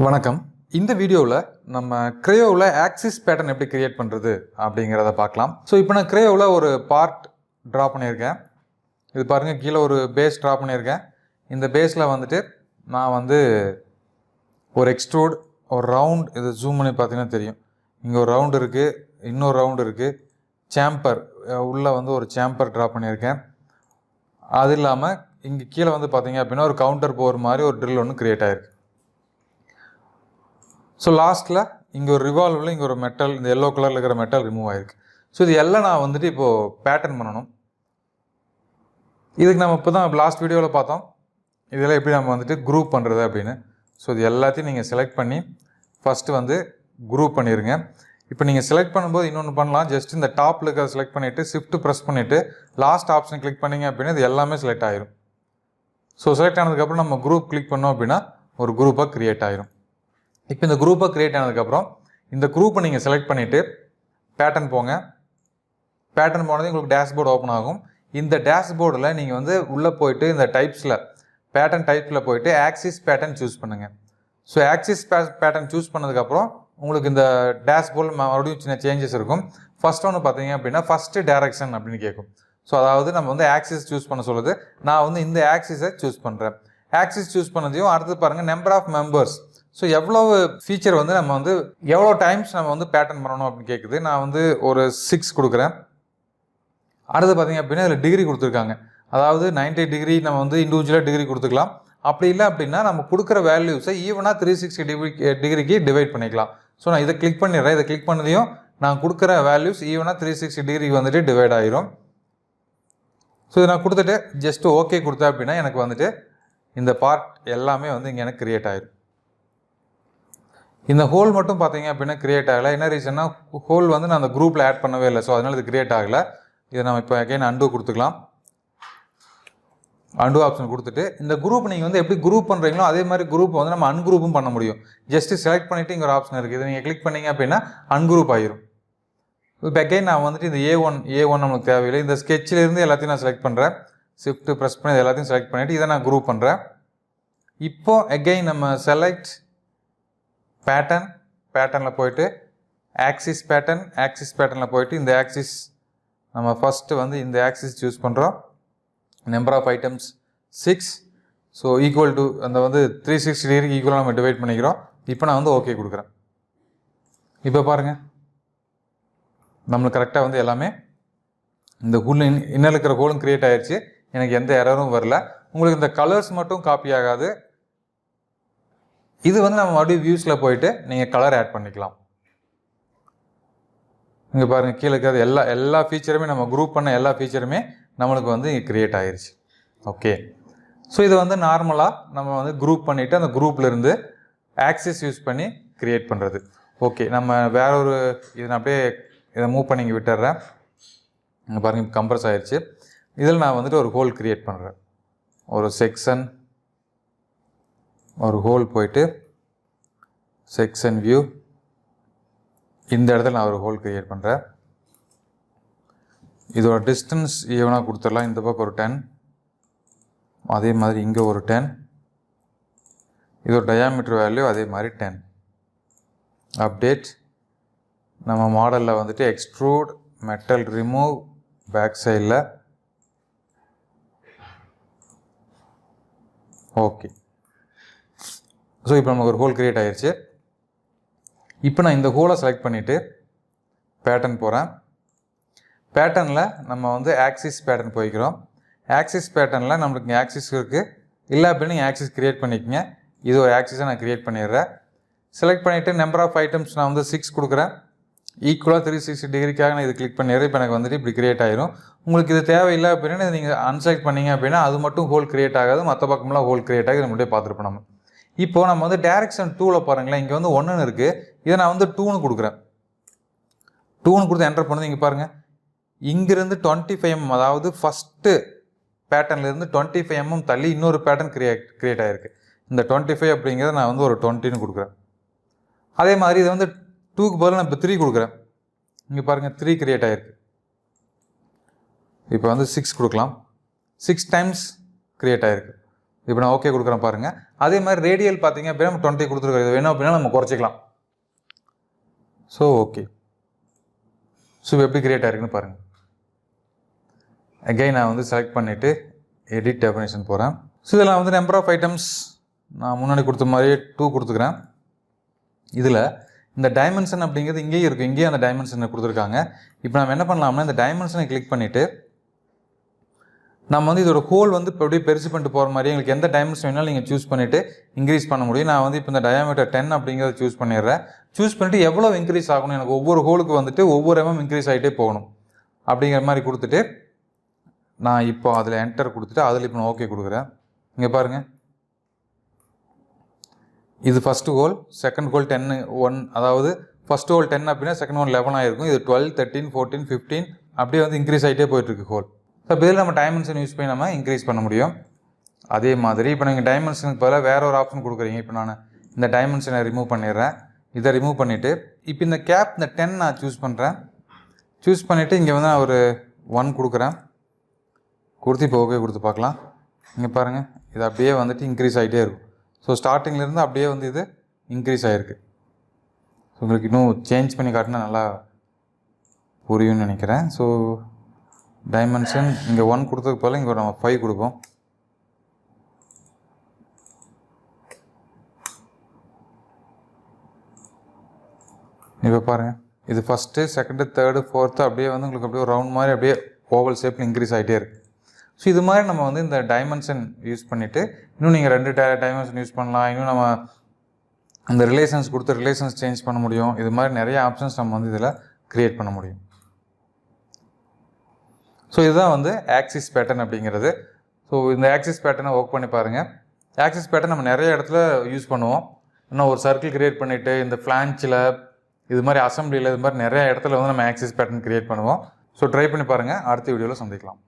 வணக்கம். இந்த வீடியோவில் நம்ம கிரேயோவில் ஆக்சிஸ் பேட்டர்ன் எப்படி கிரியேட் பண்ணுறது அப்படிங்கிறத பார்க்கலாம். ஸோ இப்போ நான் கிரேயோவில் ஒரு பார்ட் ட்ரா பண்ணியிருக்கேன். இது பாருங்கள், கீழே ஒரு பேஸ் ட்ரா பண்ணியிருக்கேன். இந்த பேஸில் வந்துட்டு நான் ஒரு எக்ஸ்ட்ரூட், ஒரு ரவுண்ட், இது ஜூம் பண்ணி பார்த்தீங்கன்னா தெரியும். இங்கே ஒரு ரவுண்டு இருக்குது, இன்னொரு ரவுண்டு இருக்குது. சேம்பர் உள்ளே ஒரு சேம்பர் ட்ரா பண்ணியிருக்கேன். அது இல்லாமல் இங்கே கீழே பார்த்தீங்க அப்படின்னா ஒரு கவுண்டர் போகிற மாதிரி ஒரு ட்ரில் ஒன்று க்ரியேட் ஆகிருக்கு. ஸோ லாஸ்ட்டில் இங்கே ஒரு ரிவால்வில் இங்கே ஒரு மெட்டல், இந்த எல்லோ கலரில் இருக்கிற மெட்டல் ரிமூவ் ஆகிருக்கு. ஸோ இது எல்லாம் நான் இப்போது பேட்டர்ன் பண்ணணும். இதுக்கு நம்ம இப்போ தான் லாஸ்ட் வீடியோவில் பார்த்தோம் இதெல்லாம் எப்படி நம்ம குரூப் பண்ணுறது அப்படின்னு. ஸோ இது எல்லாத்தையும் நீங்கள் செலக்ட் பண்ணி ஃபஸ்ட்டு குரூப் பண்ணிடுங்க. இப்போ நீங்கள் செலக்ட் பண்ணும்போது இன்னொன்று பண்ணலாம். ஜஸ்ட் இந்த டாப்பில் இருக்கிறத செலக்ட் பண்ணிவிட்டு ஷிஃப்ட் ப்ரெஸ் பண்ணிவிட்டு லாஸ்ட் ஆப்ஷன் கிளிக் பண்ணிங்க அப்படின்னா இது எல்லாமே செலக்ட் ஆகிரும். ஸோ செலக்ட் ஆனதுக்கப்புறம் நம்ம குரூப் கிளிக் பண்ணோம் அப்படின்னா ஒரு குரூப்பாக க்ரியேட் ஆகிரும். இப்போ இந்த குரூப்பாக க்ரியேட் ஆனதுக்கப்புறம் இந்த குரூப்பை நீங்கள் செலக்ட் பண்ணிவிட்டு பேட்டர்ன் போங்க. பேட்டர்ன் போனது உங்களுக்கு டேஷ்போர்டு ஓப்பன் ஆகும். இந்த டேஷ்போர்டில் நீங்கள் உள்ளே போயிட்டு இந்த டைப்ஸில் பேட்டர்ன் டைப்ஸில் போயிட்டு ஆக்சிஸ் பேட்டர்ன் சூஸ் பண்ணுங்கள். ஸோ ஆக்சிஸ் பேட்டர்ன் சூஸ் பண்ணதுக்கப்புறம் உங்களுக்கு இந்த டேஷ்போர்டில் மறுபடியும் சின்ன சேஞ்சஸ் இருக்கும். ஃபஸ்ட் ஒன்று பார்த்தீங்க அப்படின்னா ஃபஸ்ட்டு டைரக்ஷன் அப்படின்னு கேட்கும். ஸோ அதாவது நம்ம ஆக்சிஸ் சூஸ் பண்ண சொல்லுது. நான் இந்த ஆக்சிஸை சூஸ் பண்ணுறேன். ஆக்சிஸ் சூஸ் பண்ணதையும் அடுத்து பாருங்கள் நம்பர் ஆஃப் மெம்பர்ஸ். ஸோ எவ்வளோ ஃபீச்சர் நம்ம எவ்வளோ டைம்ஸ் நம்ம பேட்டர்ன் பண்ணணும் அப்படின்னு கேட்குது. நான் ஒரு 6 கொடுக்குறேன். அடுத்து பார்த்தீங்க அப்படின்னா இதில் டிகிரி கொடுத்துருக்காங்க. அதாவது 90 டிகிரி நம்ம இண்டிவிஜுவலாக டிகிரி கொடுத்துக்கலாம். அப்படி இல்லை அப்படின்னா நம்ம கொடுக்குற வேல்யூஸை ஈவனாக 360 டிகிரிக்கு டிவைட் பண்ணிக்கலாம். ஸோ நான் இதை கிளிக் பண்ணிடுறேன். இதை கிளிக் பண்ணதையும் நான் கொடுக்குற வேல்யூஸ் ஈவனாக 360 டிகிரிக்கு டிவைட் ஆகிரும். ஸோ இதை நான் கொடுத்துட்டு ஜஸ்ட்டு ஓகே கொடுத்தேன் அப்படின்னா எனக்கு இந்த பார்ட் எல்லாமே இங்கே எனக்கு க்ரியேட் ஆகிடும். இந்த ஹோல் மட்டும் பார்த்தீங்க அப்படின்னா க்ரியேட் ஆகலை. என்ன ரீசன்னா ஹோல் நான் அந்த குரூப்பில் ஆட் பண்ணவே இல்லை. ஸோ அதனால் இது க்ரியேட் ஆகலை. இதை நம்ம இப்போ அகைன் அண்டு கொடுத்துக்கலாம். அண்டு ஆப்ஷன் கொடுத்துட்டு இந்த குரூப் நீங்கள் எப்படி குரூப் பண்ணுறீங்களோ அதே மாதிரி குரூப் நம்ம அன்குரூப்பும் பண்ண முடியும். ஜஸ்ட்டு செலக்ட் பண்ணிவிட்டு இங்கே ஒரு ஆப்ஷன் இருக்குது. இதை நீங்கள் கிளிக் பண்ணிங்க அப்படின்னா அன்குரூப் ஆகிரும். இப்போ அகைன் நான் இந்த ஏ ஒன் நம்மளுக்கு தேவையில்லை. இந்த ஸ்கெட்சிலேருந்து எல்லாத்தையும் நான் செலக்ட் பண்ணுறேன். ஷிஃப்ட் ப்ரெஸ் பண்ணி எல்லாத்தையும் செலக்ட் பண்ணிவிட்டு இதை நான் குரூப் பண்ணுறேன். இப்போது அகைன் நம்ம செலக்ட் பேட்டர்னில் போயிட்டு ஆக்சிஸ் பேட்டர்னில் போயிட்டு இந்த ஆக்சிஸ் நம்ம ஃபஸ்ட்டு இந்த ஆக்சிஸ் சூஸ் பண்ணுறோம். Number of items 6. So equal to அந்த 360 டிகிரிக்கு ஈக்குவலாக நம்ம டிவைட் பண்ணிக்கிறோம். இப்போ நான் ஓகே கொடுக்குறேன். இப்போ பாருங்கள், நம்மளுக்கு கரெக்டாக எல்லாமே இந்த ஹோல் இன்னும் இருக்கிற ஹோலும் க்ரியேட் ஆகிடுச்சு. எனக்கு எந்த எரரும் வரல. உங்களுக்கு இந்த கலர்ஸ் மட்டும் காப்பி ஆகாது. இது நம்ம மறுபடியும் வியூஸில் போயிட்டு நீங்கள் கலர் ஆட் பண்ணிக்கலாம். இங்கே பாருங்கள், கீழே இருக்கிறது எல்லா ஃபீச்சருமே நம்ம குரூப் பண்ண எல்லா ஃபீச்சருமே நம்மளுக்கு இங்கே க்ரியேட் ஆகிருச்சு. ஓகே. ஸோ இது நார்மலாக நம்ம குரூப் பண்ணிவிட்டு அந்த குரூப்லேருந்து ஆக்சிஸ் யூஸ் பண்ணி க்ரியேட் பண்ணுறது. ஓகே, நம்ம வேற ஒரு நான் அப்படியே இதை மூவ் பண்ணி இங்கே விட்டுறேன். இங்கே பாருங்கள், கம்ப்ரஸ் ஆகிடுச்சு. இதில் நான் ஒரு ஹோல் க்ரியேட் பண்ணுறேன். ஒரு செக்ஷன், ஒரு ஹோல் போயிட்டு செக்ஷன் வியூ, இந்த இடத்துல நான் ஒரு ஹோல் க்ரியேட் பண்ணுறேன். இதோட டிஸ்டன்ஸ் ஈவனாக கொடுத்துடலாம். இந்த பக்கம் ஒரு 10, அதே மாதிரி இங்கே ஒரு 10. இதோட டயாமீட்டர் வேல்யூ அதே மாதிரி 10. அப்டேட், நம்ம மாடலில் எக்ஸ்ட்ரூட் மெட்டல் ரிமூவ் பேக் சைடில். ஓகே. ஸோ இப்போ நமக்கு ஒரு ஹோல் க்ரியேட் ஆகிடுச்சு. இப்போ நான் இந்த ஹோலை செலக்ட் பண்ணிவிட்டு பேட்டர்ன் போகிறேன். பேட்டர்னில் நம்ம ஆக்சிஸ் பேட்டர்ன் போய்க்கிறோம். ஆக்சிஸ் பேட்டர்னில் நம்மளுக்கு இங்கே ஆக்சிஸ் இருக்குது. இல்லை அப்படின்னு நீங்கள் ஆக்சிஸ் க்ரியேட் பண்ணிக்கங்க. இது ஒரு ஆக்சிஸை நான் க்ரியேட் பண்ணிடுறேன். செலக்ட் பண்ணிவிட்டு நம்பர் ஆஃப் ஐட்டம்ஸ் நான் 6 கொடுக்குறேன். ஈக்குவலாக 360 டிகிரிக்காக நான் இது கிளிக் பண்ணிடுறேன். இப்போ எனக்கு இப்படி க்ரியேட் ஆகிரும். உங்களுக்கு இது தேவையில்லை அப்படின்னா இதை நீங்கள் அன்செலக்ட் பண்ணிங்க அப்படின்னா அது மட்டும் ஹோல் க்ரியேட் ஆகாது. மற்ற பக்கமெல்லாம் ஹோல் க்ரியேட் ஆகி நம்மளுடைய பார்த்துருப்போம். நம்ம இப்போ நம்ம டைரக்ஷன் 2ல் பாருங்களேன், இங்கே 1 இருக்குது. இதை நான் 2ன்னு கொடுக்குறேன். 2ன்னு கொடுத்து என்டர் பண்ணுது. இங்கே பாருங்கள், இங்கிருந்து 25 mm, அதாவது ஃபஸ்ட்டு பேட்டர்ன்லேருந்து 25 mm தள்ளி இன்னொரு பேட்டர்ன் க்ரியேட் ஆகிருக்கு. இந்த 25 அப்படிங்கிறத நான் ஒரு 20ன்னு கொடுக்குறேன். அதே மாதிரி இதை 2க்கு பதில் நான் இப்போ 3 கொடுக்குறேன். இங்கே பாருங்கள், 3 க்ரியேட் ஆகிருக்கு. இப்போ 6 கொடுக்கலாம். 6 டைம்ஸ் க்ரியேட் ஆகிருக்கு. இப்போ நான் ஓகே கொடுக்குறேன் பாருங்கள். அதே மாதிரி ரேடியல் பார்த்தீங்க அப்படின்னா நம்ம 20 கொடுத்துருக்கோம். இது வேணும் அப்படின்னா நம்ம குறைச்சிக்கலாம். So okay. ஸோ எப்படி கிரியேட் ஆகிருக்குன்னு பாருங்கள். அகைன் நான் வந்து செலக்ட் பண்ணிவிட்டு எடிட் டெஃபினேஷன் போகிறேன். ஸோ இதில் நான் வந்து நம்பர் ஆஃப் ஐட்டம்ஸ் நான் முன்னாடி கொடுத்த மாதிரியே 2 கொடுத்துக்கிறேன். இதில் இந்த டைமென்ஷன் அப்படிங்கிறது இங்கேயும் இருக்குது, இங்கேயும் அந்த டைமென்ஷனை கொடுத்துருக்காங்க. இப்போ நம்ம என்ன பண்ணலாம்னா இந்த டைமென்ஷனை கிளிக் பண்ணிவிட்டு நம்ம வந்து இதோட ஹோல் வந்து இப்போ அப்படியே பெருசு பண்ணிட்டு போகிற மாதிரி எங்களுக்கு எந்த டைமென்ஷன் வேணாலும் நீங்கள் சூஸ் பண்ணிவிட்டு இன்க்ரீஸ் பண்ண முடியும். நான் வந்து இப்போ இந்த டயாமீட்டர் 10 அப்படிங்கிறத சூஸ் பண்ணிடுறேன். சூஸ் பண்ணிவிட்டு எவ்வளோ இன்க்ரீஸ் ஆகணும், எனக்கு ஒவ்வொரு ஹோலுக்கு வந்துட்டு ஒவ்வொரு இன்க்ரீஸ் ஆகிட்டே போகணும் அப்படிங்கிற மாதிரி கொடுத்துட்டு நான் இப்போ அதில் என்டர் கொடுத்துட்டு அதில் இப்போ நான் ஓகே கொடுக்குறேன். இங்கே பாருங்கள், இது ஃபஸ்ட்டு ஹோல், செகண்ட் ஹோல் 10 1, அதாவது ஃபஸ்ட் ஹோல் 10 அப்படின்னா செகண்ட் ஹோல் 11 ஆகிருக்கும். இது 12 13 14 15 அப்படியே வந்து இன்க்ரீஸ் ஆகிட்டே போயிட்டுருக்கு ஹோல். ஸோ இதில் நம்ம டைமென்ஷன் யூஸ் பண்ணி நம்ம இன்க்ரீஸ் பண்ண முடியும். அதே மாதிரி இப்போ நீங்கள் டைமென்ஷனுக்கு பதிலாக வேறு ஒரு ஆப்ஷன் கொடுக்குறீங்க. இப்போ நான் இந்த டைமென்ஷனை ரிமூவ் பண்ணிடுறேன். இதை ரிமூவ் பண்ணிவிட்டு இப்போ இந்த கேப் இந்த 10 நான் சூஸ் பண்ணுறேன். சூஸ் பண்ணிவிட்டு இங்கே வந்து நான் ஒரு 1 கொடுக்குறேன். கொடுத்து இப்போ ஓகே கொடுத்து பார்க்கலாம். இங்கே பாருங்கள், இது அப்படியே வந்துட்டு இன்க்ரீஸ் ஆகிட்டே இருக்கும். ஸோ ஸ்டார்டிங்லேருந்து அப்படியே வந்து இது இன்க்ரீஸ் ஆகிருக்கு. ஸோ உங்களுக்கு இன்னும் சேஞ்ச் பண்ணி காட்டினா நல்லா புரியும்னு நினைக்கிறேன். ஸோ டைமென்ஷன் இங்கே 1 கொடுத்ததுக்கு போல் இங்கே நம்ம 5 கொடுப்போம். இப்போ பாருங்கள், இது ஃபஸ்ட்டு செகண்டு தேர்டு ஃபோர்த்து அப்படியே வந்து உங்களுக்கு அப்படியே ரவுண்ட் மாதிரி அப்படியே ஓவல் ஷேப்பில் இன்க்ரீஸ் ஆகிட்டே இருக்குது. ஸோ இது மாதிரி நம்ம வந்து இந்த டைமென்ஷன் யூஸ் பண்ணிவிட்டு இன்னும் நீங்கள் 2 டைமென்ஷன் யூஸ் பண்ணலாம். இன்னும் நம்ம இந்த ரிலேஷன்ஸ் கொடுத்து ரிலேஷன்ஸ் சேஞ்ச் பண்ண முடியும். இது மாதிரி நிறைய ஆப்ஷன்ஸ் நம்ம வந்து இதில் க்ரியேட் பண்ண முடியும். ஸோ இதுதான் வந்து ஆக்சிஸ் பேட்டர்ன் அப்படிங்கிறது. ஸோ இந்த ஆக்சிஸ் பேட்டர்னை ஒர்க் பண்ணி பாருங்கள். ஆக்சிஸ் பேட்டர்ன் நம்ம நிறைய இடத்துல யூஸ் பண்ணுவோம். இன்னும் ஒரு சர்க்கிள் க்ரியேட் பண்ணிவிட்டு இந்த ஃப்ளான்ச்சில் இது மாதிரி அசம்பிளியில் இது மாதிரி நிறைய இடத்துல வந்து நம்ம ஆக்சிஸ் பேட்டர்ன் க்ரியேட் பண்ணுவோம். ஸோ ட்ரை பண்ணி பாருங்கள். அடுத்த வீடியோவில் சந்திக்கலாம்.